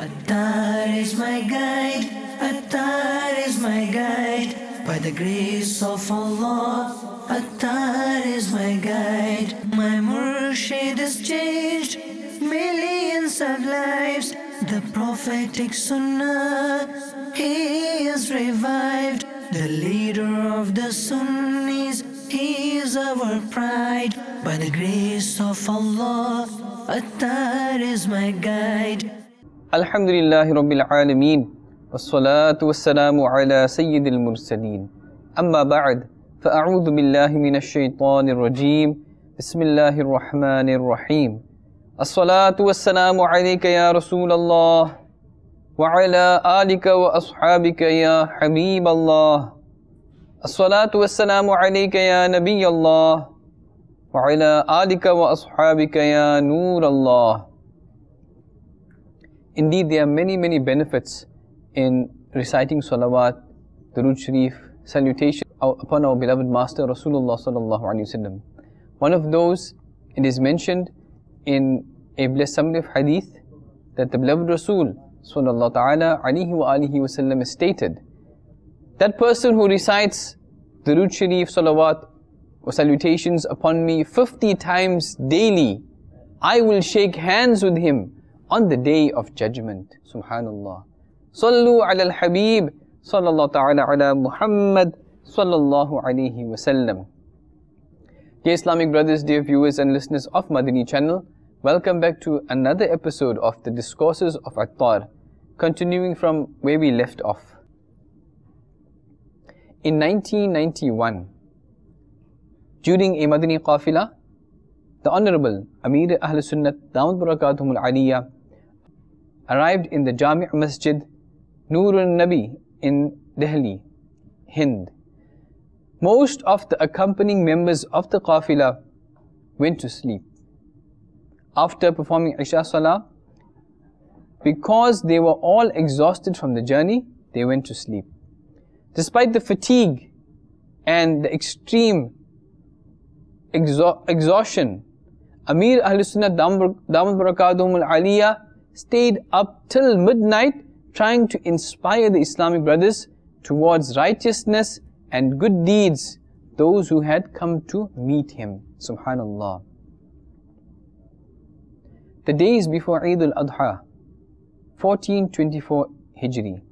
Attar is my guide, Attar is my guide. By the grace of Allah, Attar is my guide. My Murshid has changed millions of lives. The prophetic Sunnah, he is revived. The leader of the Sunnis, he is our pride. By the grace of Allah, Attar is my guide. Alhamdulillahi Rabbil Alameen, wassalatu wassalamu ala Sayyidil Mursaleen. Amma ba'd, fa'a'udhu billahi minash shaitanir rajeem. Bismillahir Rahmanir Rahim. As-salatu wassalamu alayka ya Rasulallah, wa ala alika wa ashabika ya Habiballah. As-salatu wassalamu alayka ya Nabiyallah, wa ala alika wa ashabika ya Nurallah. Indeed, there are many benefits in reciting salawat, durood sharif, salutation upon our beloved Master Rasulullah sallallahu alaihi wasallam. One of those, it is mentioned in a blessed summary of hadith that the beloved Rasul sallallahu ta'ala alaihi wa alihi wasallam stated, that person who recites durood sharif, salawat or salutations upon me 50 times daily, I will shake hands with him on the day of judgment. Subhanallah. Sallu ala al-Habib sallallahu ta'ala ala Muhammad sallallahu alayhi wa sallam. Dear Islamic brothers, dear viewers and listeners of Madani channel, welcome back to another episode of the Discourses of Attar, continuing from where we left off. In 1991, during a Madani Qafila, the Honorable Amir Ahl Sunnat Damat Barakatuhum Al-Aliyah arrived in the Jami' Masjid Noorun Nabi in Delhi, Hind. Most of the accompanying members of the Qafila went to sleep. After performing Isha Salah, because they were all exhausted from the journey, they went to sleep. Despite the fatigue and the extreme exhaustion, Amir Ahl Sunnat Damat Barakatuhum Al-Aliyah stayed up till midnight trying to inspire the Islamic brothers towards righteousness and good deeds, those who had come to meet him. Subhanallah. The days before Eid al-Adha, 1424 Hijri,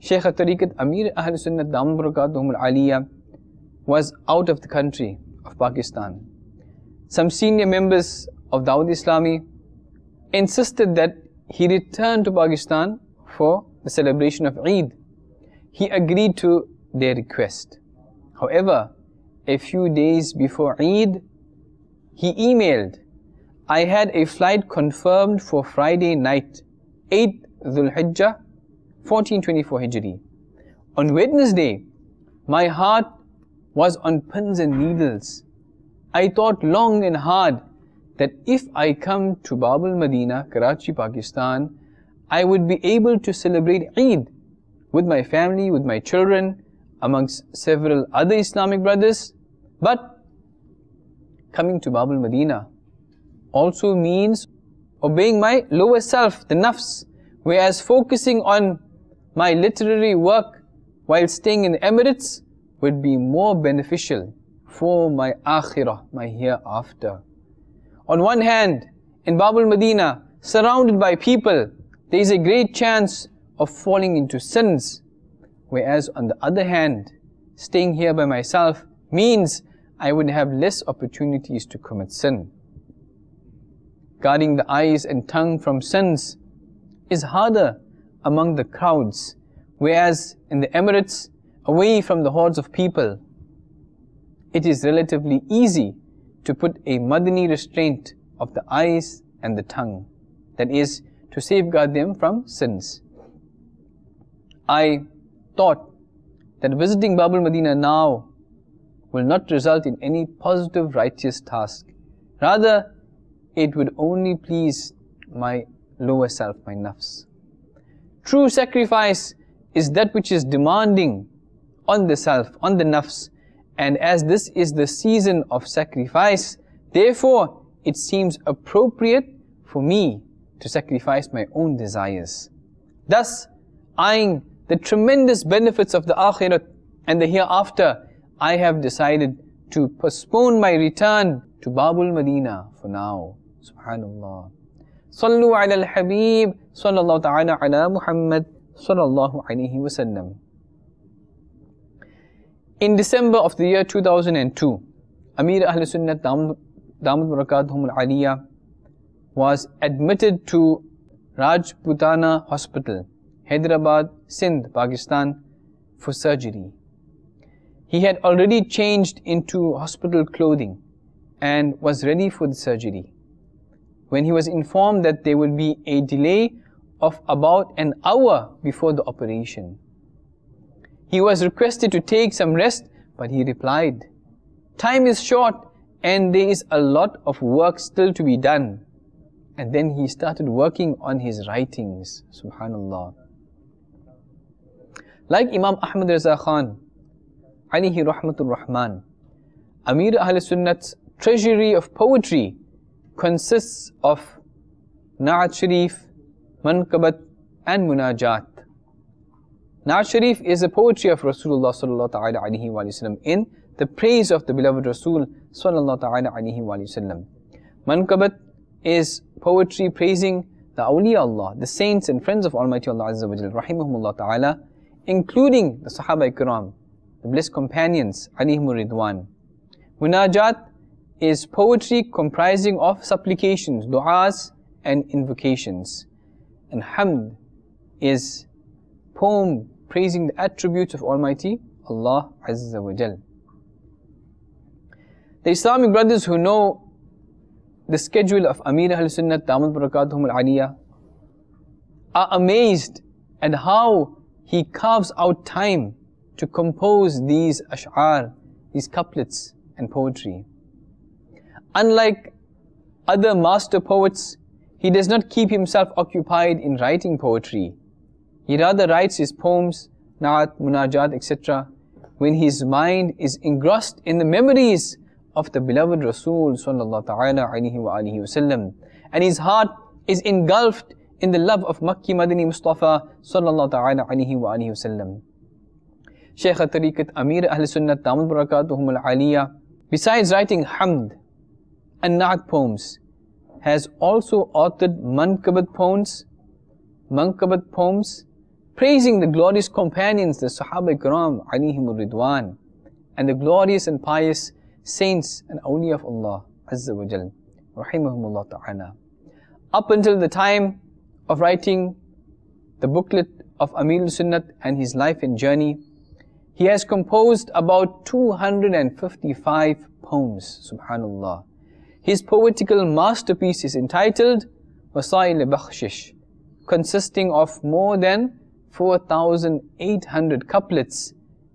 Shaykh al-Tariqat Amir Ahl Sunnat Damat Barakatuhum Al-Aliyah was out of the country of Pakistan. Some senior members of Dawud Islami insisted that he return to Pakistan for the celebration of Eid. He agreed to their request. However, a few days before Eid, he emailed, I had a flight confirmed for Friday night, 8th Dhul Hijjah, 1424 Hijri. On Wednesday, my heart was on pins and needles. I thought long and hard that if I come to Bab al-Madina, Karachi, Pakistan, I would be able to celebrate Eid with my family, with my children, amongst several other Islamic brothers. But coming to Bab al-Madina also means obeying my lower self, the nafs, whereas focusing on my literary work while staying in the Emirates would be more beneficial for my akhirah, my hereafter. On one hand, in Bab al-Madina, surrounded by people, there is a great chance of falling into sins. Whereas on the other hand, staying here by myself means I would have less opportunities to commit sin. Guarding the eyes and tongue from sins is harder among the crowds, whereas in the Emirates, away from the hordes of people, it is relatively easy to put a Madani restraint of the eyes and the tongue, that is, to safeguard them from sins. I thought that visiting Bab al-Madina now will not result in any positive righteous task. Rather, it would only please my lower self, my nafs. True sacrifice is that which is demanding on the self, on the nafs, and as this is the season of sacrifice, therefore it seems appropriate for me to sacrifice my own desires. Thus, eyeing the tremendous benefits of the Akhirat and the hereafter, I have decided to postpone my return to Babul Medina for now. Subhanallah. Sallu ala al-Habib, sallallahu ta'ala ala Muhammad, sallallahu alayhi wa sallam. In December of the year 2002, Amir Ahl Sunnat Damat Barakatuhum al-Aliyah was admitted to Rajputana Hospital, Hyderabad, Sindh, Pakistan, for surgery. He had already changed into hospital clothing and was ready for the surgery, when he was informed that there would be a delay of about an hour before the operation. He was requested to take some rest, but he replied, "Time is short and there is a lot of work still to be done." And then he started working on his writings. Subhanallah. Like Imam Ahmad Raza Khan, alayhi rahmatur rahman, Amir Ahl Sunnat's treasury of poetry consists of Na'at Sharif, Manqabat and Munajat. Na'at Sharif is the poetry of Rasulullah sallallahu ta'ala alayhi wa sallam in the praise of the beloved Rasul sallallahu ta'ala alayhi wa sallam. Manqabat is poetry praising the awliya Allah, the saints and friends of Almighty Allah Azza wa Jal, rahimahumullah ta'ala, including the Sahaba Ikram, the blessed companions, alayhimur ridwan. Munajat is poetry comprising of supplications, du'as and invocations. And Hamd is poem praising the attributes of Almighty Allah Azza wa Jal. The Islamic brothers who know the schedule of Amir Ahl Sunnat Damat Barakatuhum al-Aliyah are amazed at how he carves out time to compose these ash'ar, these couplets and poetry. Unlike other master poets, he does not keep himself occupied in writing poetry. He rather writes his poems, Na'at, Munajat, etc. when his mind is engrossed in the memories of the beloved Rasul sallallahu ta'ala alayhi wa alihi wa sallam, and his heart is engulfed in the love of Makki Madani Mustafa sallallahu ta'ala alayhi wa alihi wa sallam. Shaykh al-Tariqat Amir Ahl Sunnat Damat Barakatuhum al-Aliyah, besides writing Hamd and Na'at poems, has also authored Manqabat poems, praising the glorious companions, the Sahaba Ikram alayhimur ridwan, and the glorious and pious saints and awliya of Allah Azza wa Jal, rahimahumullah ta'ala. Up until the time of writing the booklet of Amir Sunnat and his life and journey, he has composed about 255 poems, subhanallah. His poetical masterpiece is entitled Wasail-e-Bakhshish, consisting of more than 4,800 couplets,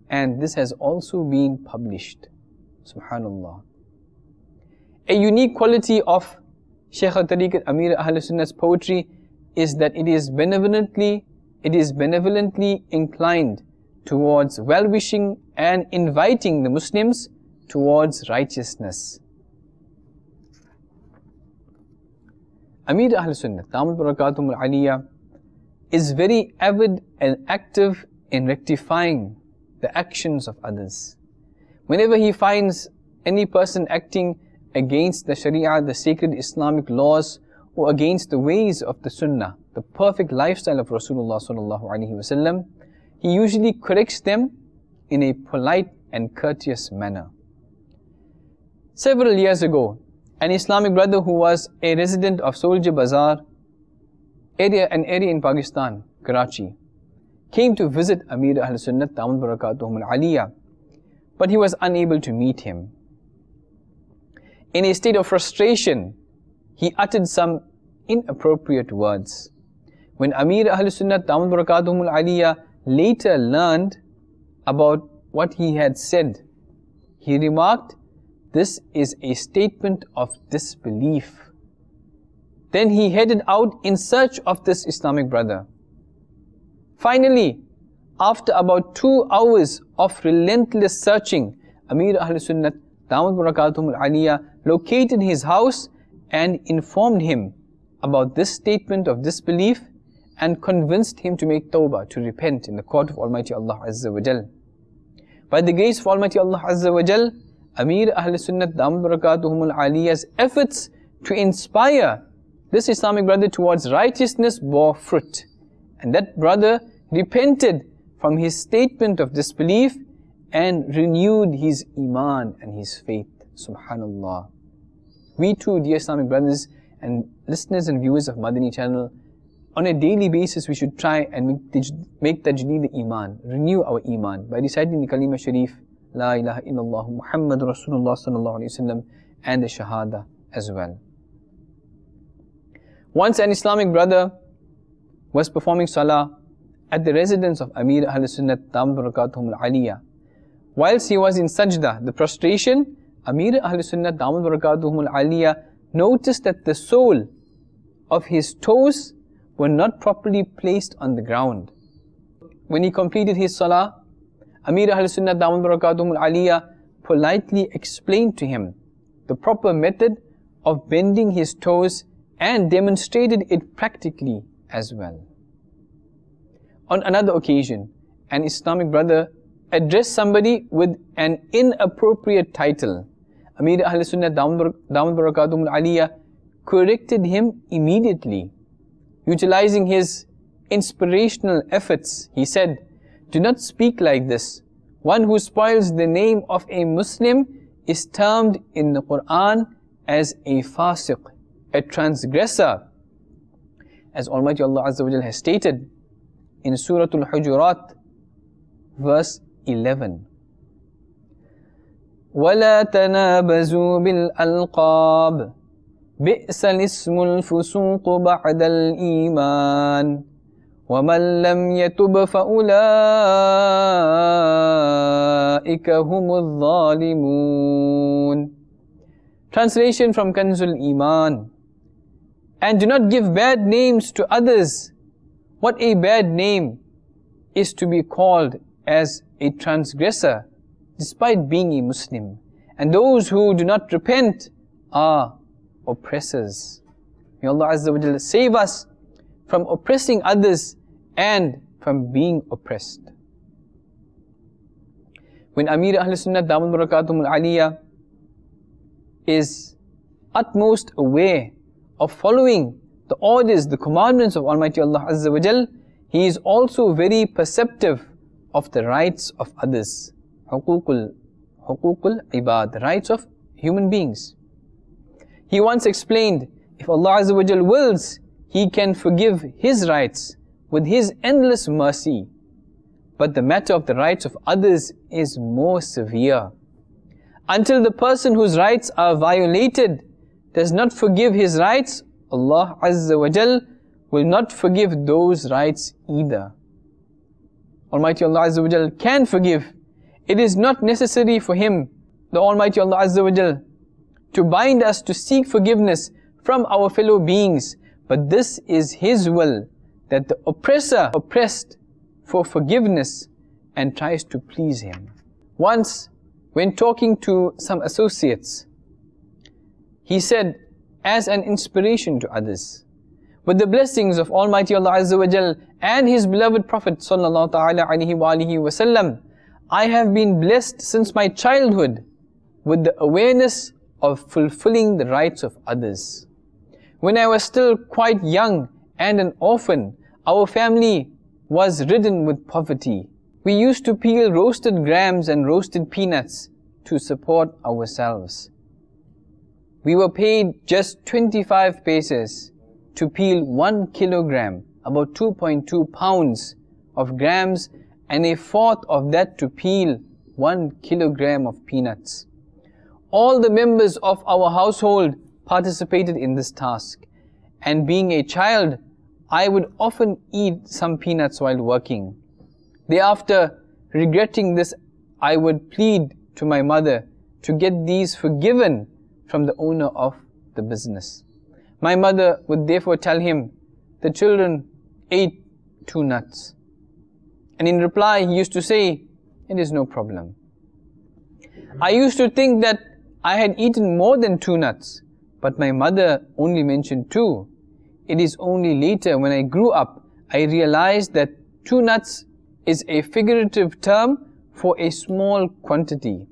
and this has also been published. Subhanallah. A unique quality of Shaykh al-Tariqat Amir Ahl Sunnat's poetry is that it is benevolently inclined towards well-wishing and inviting the Muslims towards righteousness. Amir Ahl Sunnat Damat Barakatuhum al-Aliyah is very avid and active in rectifying the actions of others. Whenever he finds any person acting against the Sharia, the sacred Islamic laws, or against the ways of the Sunnah, the perfect lifestyle of Rasulullah sallallahu alaihi wasallam, he usually corrects them in a polite and courteous manner. Several years ago, an Islamic brother who was a resident of Soldier Bazaar, an area in Pakistan, Karachi, came to visit Amir Ahl Sunnat Damat Barakatuhum al-Aliyah, but he was unable to meet him. In a state of frustration, he uttered some inappropriate words. When Amir Ahl Sunnat Damat Barakatuhum al-Aliyah later learned about what he had said, he remarked, "This is a statement of disbelief." Then he headed out in search of this Islamic brother. Finally, after about 2 hours of relentless searching, Amir Ahl Sunnat Damat Barakatuhum al-Aliyah located his house and informed him about this statement of disbelief and convinced him to make tawbah, to repent in the court of Almighty Allah Azza wa Jal. By the grace of Almighty Allah Azza wa Jal, Amir Ahl Sunnat Damat Barakatuhumul Aliyah's efforts to inspire this Islamic brother towards righteousness bore fruit. And that brother repented from his statement of disbelief and renewed his iman and his faith. Subhanallah. We too, dear Islamic brothers and listeners and viewers of Madani channel, on a daily basis we should try and make tajdeed iman, renew our iman by reciting the Kalima Sharif, La ilaha illallah Muhammad Rasulullah sallallahu alayhi wasallam, and the Shahada as well. Once an Islamic brother was performing salah at the residence of Amir Ahl Sunnat Damat Barakatuhumul Aliyah. Whilst he was in sajda, the prostration, Amir Ahl Sunnat Damat Barakatuhumul Aliyah noticed that the sole of his toes were not properly placed on the ground. When he completed his salah, Amir Ahl Sunnat Damat Barakatuhumul Aliyah politely explained to him the proper method of bending his toes and demonstrated it practically as well. On another occasion, an Islamic brother addressed somebody with an inappropriate title. Amir Ahl Sunnat Damat Barakatuhumul Aliyah corrected him immediately. Utilizing his inspirational efforts, he said, "Do not speak like this. One who spoils the name of a Muslim is termed in the Quran as a fasiq, a transgressor. As Almighty Allah Azza wa Jal has stated in Surah Al-Hujurat, verse 11. وَلَا تَنَابَزُوا بِالْأَلْقَابِ بِئْسَ الْإِسْمُ الْفُسُوقُ بَعْدَ الْإِيمَانِ وَمَنْ لَمْ يَتُبْ فَأُولَٰئِكَ هُمُ الظَّالِمُونَ. Translation from Kanzul Iman. And do not give bad names to others. What a bad name is to be called as a transgressor despite being a Muslim. And those who do not repent are oppressors. May Allah Azza wa Jalla save us from oppressing others and from being oppressed. When Amir Ahl Sunnat Damat Barakatuhumul Aliyah is utmost aware of following the orders, the commandments of Almighty Allah Azza wa Jal, he is also very perceptive of the rights of others. Huququl ibad, the rights of human beings. He once explained, if Allah Azza wa Jal wills, He can forgive His rights with His endless mercy. But the matter of the rights of others is more severe. Until the person whose rights are violated does not forgive his rights, Allah Azza wa Jal will not forgive those rights either. Almighty Allah Azza wa Jal can forgive. It is not necessary for Him, the Almighty Allah Azza wa Jal, to bind us to seek forgiveness from our fellow beings. But this is His will, that the oppressor oppressed for forgiveness and tries to please him. Once, when talking to some associates, he said, as an inspiration to others, with the blessings of Almighty Allah Azza wa Jal and His beloved Prophet Sallallahu Ta'ala Alaihi Wa Alihi Wasallam, I have been blessed since my childhood with the awareness of fulfilling the rights of others. When I was still quite young and an orphan, our family was ridden with poverty. We used to peel roasted grams and roasted peanuts to support ourselves. We were paid just 25 paise to peel 1 kilogram, about 2.2 pounds of grams, and a fourth of that to peel 1 kilogram of peanuts. All the members of our household participated in this task, and being a child, I would often eat some peanuts while working. Thereafter, regretting this, I would plead to my mother to get these forgiven from the owner of the business. My mother would therefore tell him, the children ate 2 nuts. And in reply, he used to say, it is no problem. I used to think that I had eaten more than 2 nuts, but my mother only mentioned 2. It is only later when I grew up, I realized that 2 nuts is a figurative term for a small quantity,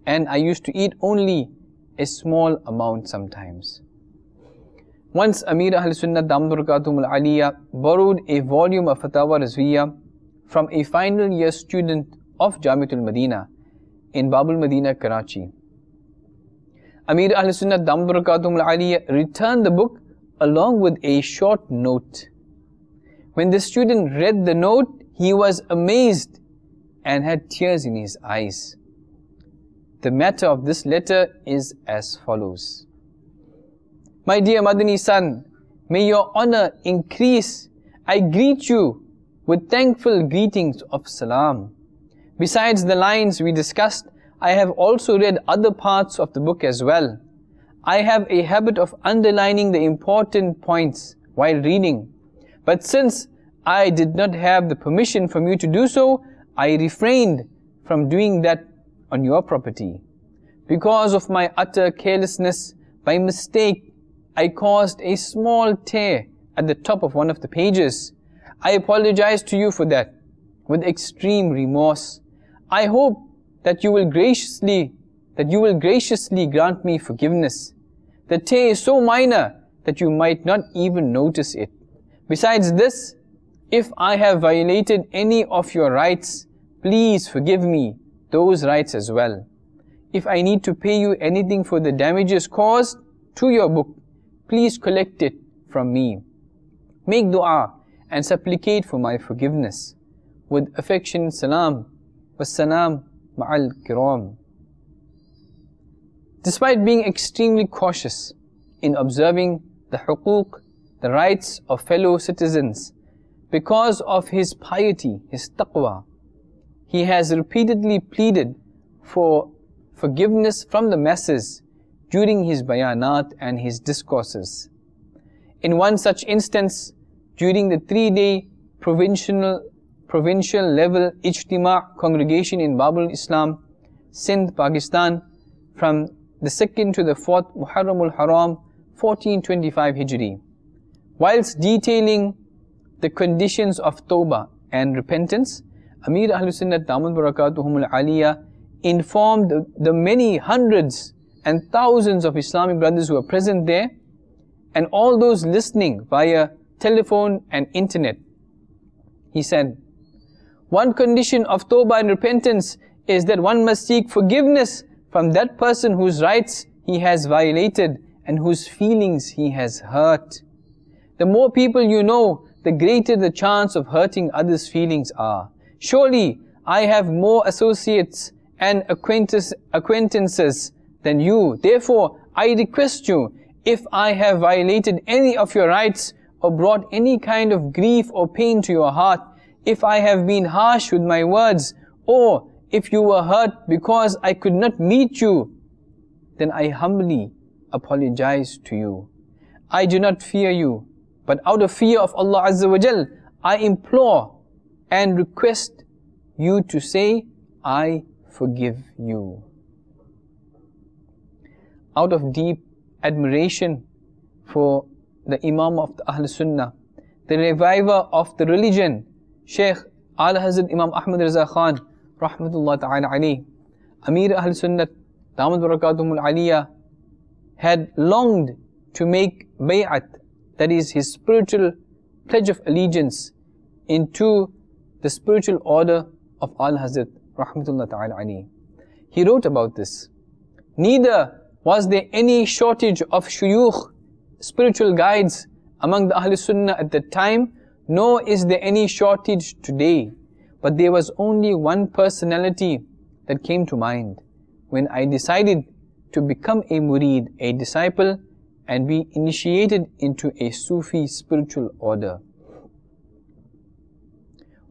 and I used to eat only a small amount sometimes. Once Amir Ahl Sunnah Damat Barakatuhum Al-Aliyah borrowed a volume of Fatawa Rizviyah from a final year student of Jamiatul Madinah in Babul Madinah, Karachi. Amir Ahl Sunnah Damat Barakatuhum Al-Aliyah returned the book along with a short note. When the student read the note, he was amazed and had tears in his eyes. The matter of this letter is as follows. My dear Madani son, may your honor increase. I greet you with thankful greetings of salam. Besides the lines we discussed, I have also read other parts of the book as well. I have a habit of underlining the important points while reading, but since I did not have the permission from you to do so, I refrained from doing that on your property. Because of my utter carelessness, by mistake, I caused a small tear at the top of one of the pages. I apologize to you for that with extreme remorse. I hope that you will graciously grant me forgiveness. The tear is so minor that you might not even notice it. Besides this, if I have violated any of your rights, please forgive me those rights as well. If I need to pay you anything for the damages caused to your book, please collect it from me. Make dua and supplicate for my forgiveness. With affection, salam. Wassalam ma'al kiram. Despite being extremely cautious in observing the huquq, the rights of fellow citizens, because of his piety, his taqwa, he has repeatedly pleaded for forgiveness from the masses during his bayanat and his discourses. In one such instance, during the 3-day provincial level Ijtima' congregation in Babul Islam, Sindh, Pakistan, from the 2nd to the 4th Muharram al-Haram, 1425 Hijri. Whilst detailing the conditions of Tawbah and repentance, Amir Ahl Sunnah Damat Barakatuhum Al-Aliyah informed the many hundreds and thousands of Islamic brothers who were present there, and all those listening via telephone and internet. He said, one condition of Tawbah and repentance is that one must seek forgiveness from that person whose rights he has violated and whose feelings he has hurt. The more people you know, the greater the chance of hurting others' feelings are. Surely, I have more associates and acquaintances than you. Therefore, I request you, if I have violated any of your rights or brought any kind of grief or pain to your heart, if I have been harsh with my words, or if you were hurt because I could not meet you, then I humbly apologize to you. I do not fear you, but out of fear of Allah Azza wa Jal, I implore and request you to say, I forgive you. Out of deep admiration for the Imam of the Ahl Sunnah, the reviver of the religion, Shaykh Ala Hazrat Imam Ahmad Raza Khan, Rahmatullah Ta'ala alayhi, Amir Ahl Sunnah Damat Barakatuhum Al-Aliyah, had longed to make bay'at, that is his spiritual pledge of allegiance, into the spiritual order of Al Hazrat Rahmatullah Ta'ala alayhi. He wrote about this. Neither was there any shortage of shuyukh, spiritual guides, among the Ahl Sunnah at that time, nor is there any shortage today. But there was only one personality that came to mind when I decided to become a murid, a disciple, and be initiated into a Sufi spiritual order.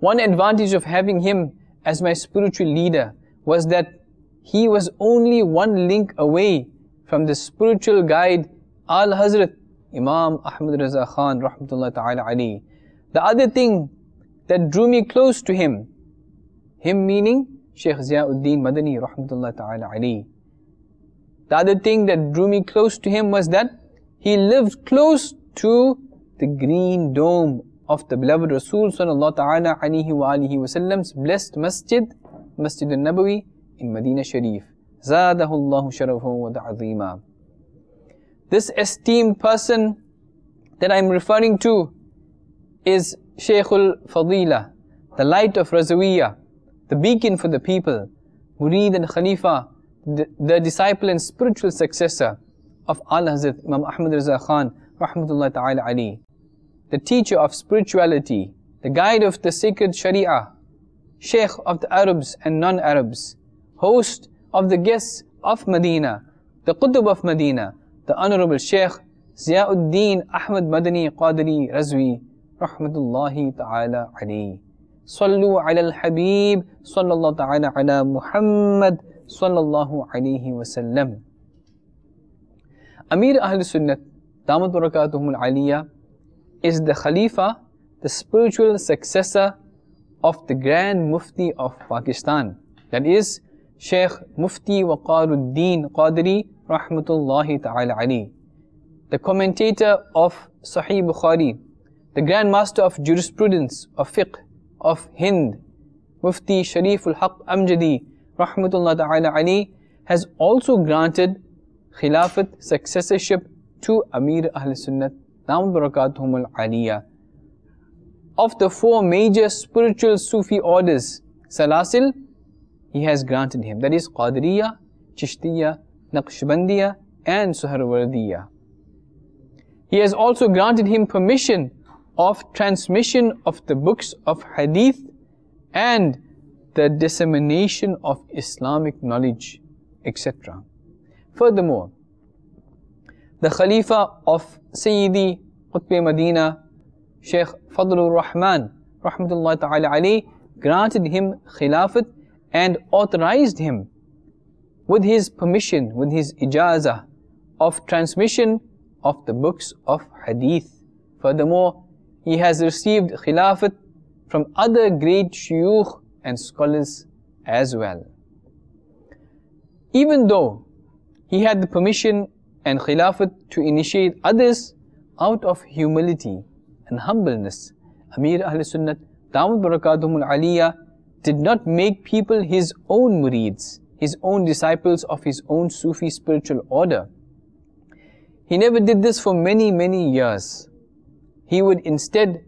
One advantage of having him as my spiritual leader was that he was only one link away from the spiritual guide Al Hazrat Imam Ahmad Raza Khan Rahmatullah Ta'ala alayhi. The other thing that drew me close to him meaning Shaykh Ziauddin Madani Rahmatullah Ta'ala alayhi. The other thing that drew me close to him was that he lived close to the green dome of the beloved Rasul sallallahu ta'ala alayhi wa alihi wasallam's blessed masjid, Masjid al-Nabawi in Medina Sharif. Zadahu Allahu sharafahu wa ta'zeema. This esteemed person that I'm referring to is Shaykhul Fadila, the light of Razawiyah, the beacon for the people, Murid and Khalifa, the disciple and spiritual successor of Al Hazrat Imam Ahmad Raza Khan, rahmatullahi ta'ala alayhi, the teacher of spirituality, the guide of the sacred Sharia, Shaykh of the Arabs and non-Arabs, host of the guests of Medina, the Qutb of Medina, the Honorable Shaykh Ziauddin Ahmad Madani Qadri Razvi, rahmatullahi ta'ala alayhi. Sallu ala al-Habib, sallallahu ta'ala ala Muhammad, sallallahu alayhi wa sallam. Amir Ahl Sunnat, Damat Barakatuhum al-Aliyah, is the Khalifa, the spiritual successor of the Grand Mufti of Pakistan. That is Shaykh Mufti Waqaruddin Qadri, rahmatullahi ta'ala alayhi. The commentator of Sahih Bukhari, the Grand Master of Jurisprudence, of Fiqh, of Hind, Mufti Shariful Haq Amjadi, rahmatullahi ta'ala alayhi, has also granted Khilafat successorship to Amir Ahl Sunnat, Damat Barakatuhum al-Aliyah. Of the four major spiritual Sufi orders, Salasil, he has granted him. That is Qadiriyah, Chishtiya, Naqshbandiya and Suharwardiya. He has also granted him permission of transmission of the books of Hadith and the dissemination of Islamic knowledge, etc. Furthermore, the Khalifa of Sayyidi Qutb Medina, Shaykh Fadlur Rahman, rahmatullahi ta'ala alayhi, granted him Khilafat and authorized him with his permission, with his ijazah of transmission of the books of Hadith. Furthermore, he has received Khilafat from other great shuyukh and scholars as well. Even though he had the permission and Khilafat to initiate others out of humility and humbleness, Amir Ahl Sunnat, Damat Barakatuhum al-Aliyah, did not make people his own murids, his own disciples of his own Sufi spiritual order. He never did this for many, many years. He would instead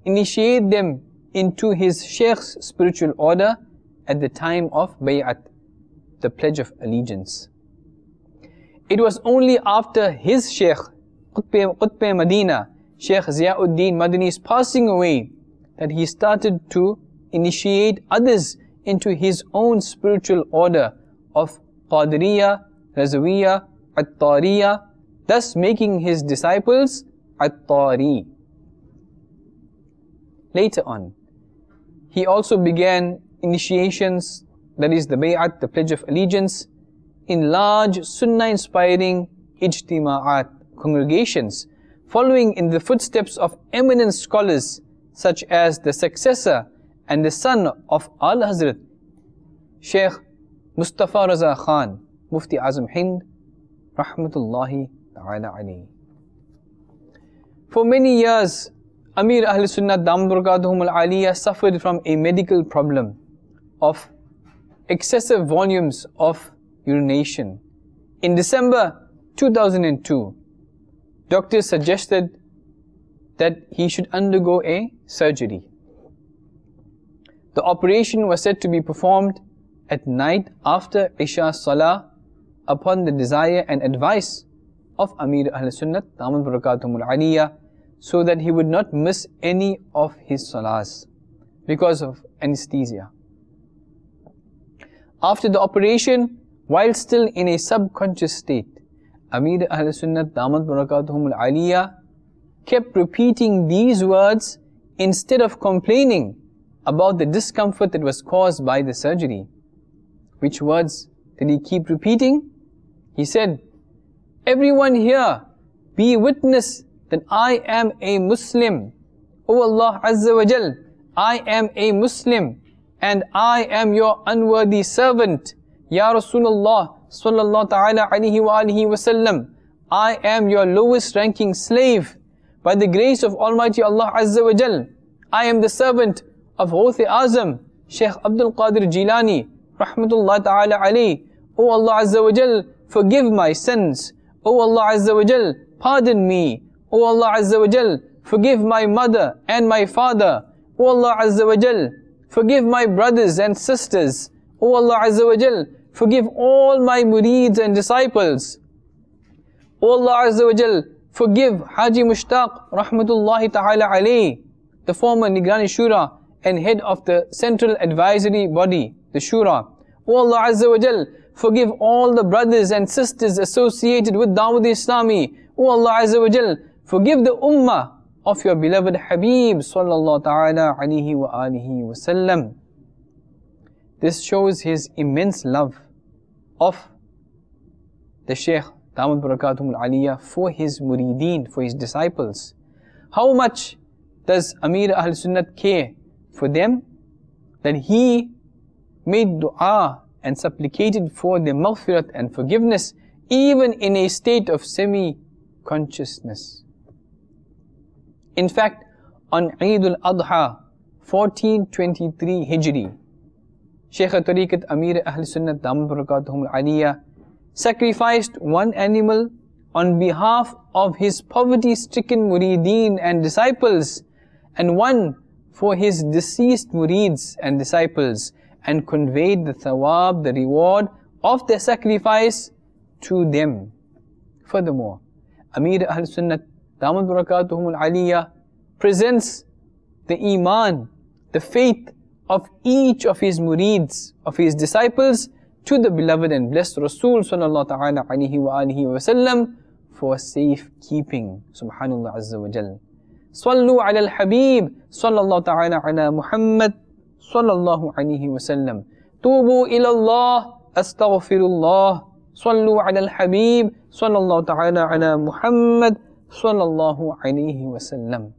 initiate them into his Shaykh's spiritual order at the time of Bay'at, the Pledge of Allegiance. It was only after his Shaykh, Qutb Medina, Shaykh Ziauddin Madani's passing away, that he started to initiate others into his own spiritual order of Qadiriyah, Razawiyah, Attariyah, thus making his disciples Attari. Later on, he also began initiations, that is the Bay'at, the Pledge of Allegiance, in large Sunnah-inspiring Ijtima'at, congregations, following in the footsteps of eminent scholars such as the successor and the son of Al Hazrat, Shaykh Mustafa Raza Khan, Mufti Azam Hind, rahmatullahi ta'ala alayhi. For many years, Amir Ahl Sunnat, Damat Barakatuhum al-Aliyah, suffered from a medical problem of excessive volumes of urination. In December 2002, doctors suggested that he should undergo a surgery. The operation was said to be performed at night after Isha Salah upon the desire and advice of Amir Ahl Sunnat, Damat Barakatuhum al-Aliyah, so that he would not miss any of his salahs because of anesthesia. After the operation, while still in a subconscious state, Amir Ahl Sunnat, Damat Barakatuhum al-Aliyah, kept repeating these words instead of complaining about the discomfort that was caused by the surgery. Which words did he keep repeating? He said, "Everyone here, be witness that I am a Muslim. O Allah Azza wa Jal, I am a Muslim and I am your unworthy servant. Ya Rasulullah sallallahu ta'ala alayhi wa alihi wa sallam, I am your lowest ranking slave. by the grace of Almighty Allah Azza wa Jal, I am the servant of Ghaus-e-Azam, Shaykh Abdul Qadir Jilani, Rahmatullah Ta'ala alayhi. O Allah Azza wa Jal, forgive my sins. O Allah Azza wa Jal, pardon me. O Allah Azza wa Jal, forgive my mother and my father. O Allah Azza wa Jal, forgive my brothers and sisters. O Allah Azza wa Jal, forgive all my murids and disciples. O Allah Azza wa Jal, forgive Haji Mushtaq Rahmatullahi Ta'ala alayhi, the former Nigrani Shura and head of the Central Advisory Body, the Shura. O Allah Azza wa Jal, forgive all the brothers and sisters associated with Dawud-e-Islami. O Allah Azza wa Jal, forgive the ummah of your beloved Habib Sallallahu Ta'ala alayhi wa alihi wa sallam. This shows his immense love of the Shaykh Damat Barakatuhum Al-Aliyah for his murideen, for his disciples. How much does Amir Ahl Sunnat care for them, that he made dua and supplicated for their maghfirat and forgiveness even in a state of semi-consciousness. In fact, on Eid al-Adha 1423 Hijri, Shaykh al-Tariqat Amir Ahl Sunnat Damat Barakatuhum Al-Aliyah sacrificed one animal on behalf of his poverty-stricken murideen and disciples, and one for his deceased murids and disciples, and conveyed the thawab, the reward of their sacrifice to them. Furthermore, Amir Ahl Sunnat Damat Barakatuhum Al-Aliyah presents the iman, the faith of each of his murids, of his disciples, to the beloved and blessed Rasul Sallallahu Ta'ala alayhi wa alihi wa sallam for safekeeping. Subhanallah Azza wa Jal. Sallu ala al-Habib Sallallahu Ta'ala ala Muhammad Sallallahu alayhi wa sallam. Tubu ila Allah astaghfirullah. Sallu ala al-Habib Sallallahu Ta'ala ala Muhammad Sallallahu alayhi wa sallam.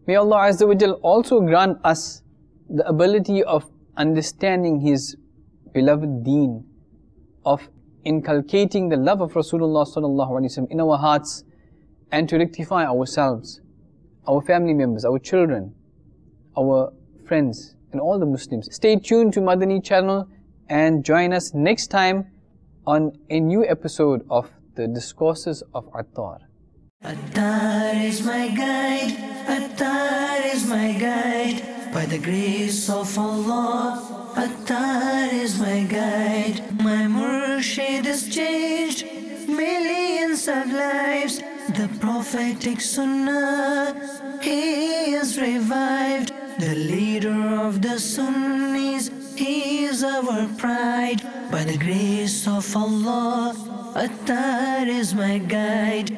May Allah Azza wa Jal also grant us the ability of understanding His beloved deen, of inculcating the love of Rasulullah Sallallahu Alaihi Wasallam in our hearts, and to rectify ourselves, our family members, our children, our friends, and all the Muslims. Stay tuned to Madani channel and join us next time on a new episode of the Discourses of Attar. Attar is my guide, Attar is my guide. By the grace of Allah, Attar is my guide. My Murshid has changed millions of lives. The prophetic Sunnah, he is revived. The leader of the Sunnis, he is our pride. By the grace of Allah, Attar is my guide.